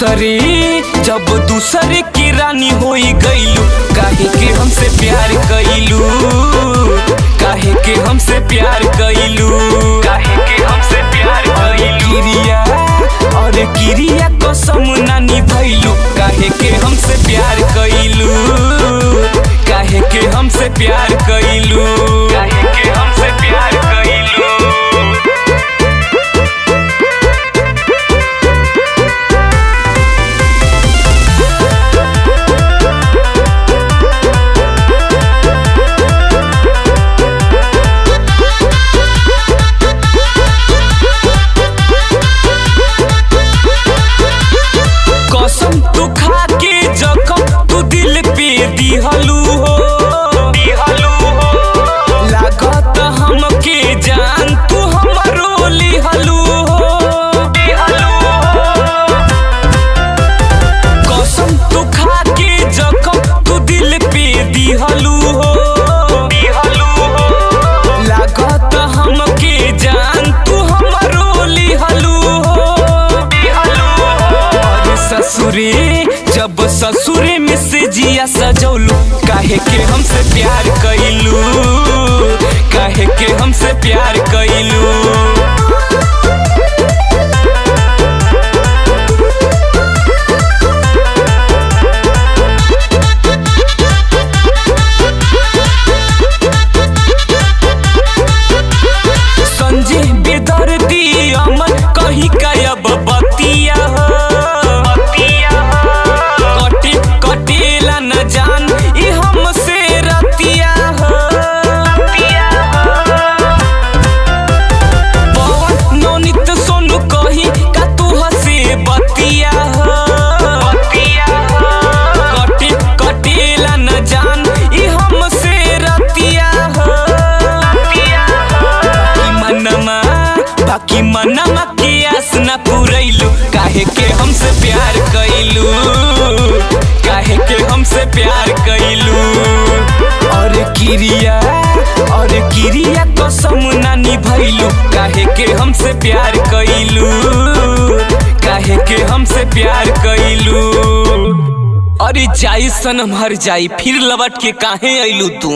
दूसरे जब दूसरे की रानी होई गईलू, काहे के हमसे प्यार कईलू, काहे के हमसे प्यार कईलू, काहे के हमसे प्यार कईलू। किरिया कसम ना निभैलू, काहे के हमसे प्यार कईलू, काहे के हमसे प्यार कईलू, काहे के हमसे प्यार कईलू। कसम तू खा के जखम तू दिल पे दिहलू हो, लागत हमके जान तू हमरो लिहलू हो। कसम तू खा के जखम तू दिल पे दिहलू हो, लागत हमके जान तू हमरो लिहलू हो। ससुरे जब ससुरे में से जिया सजौलू, काहे के हमसे प्यार कईलू, काहे के हमसे प्यार कईलू। संजय बेदर्दी अमन कहीं कायब बतिया हो, कटेला न जान ई हमसे रतिया हो। पवन नौनित सोनू कही का तू हसे बतिया हो, कटेला न जान ई हमसे रतिया हो। बाकी मनमा के आस न पुरैलू, काहे के हमसे प्यार कईलू, काहे के हमसे प्यार कईलू। किरिया कसम ना निभैलू, काहे के हमसे प्यार कईलू, काहे के हमसे प्यार कईलू। अरे जाई सनम हर जाई फिर लौट के काहे अइलू तू।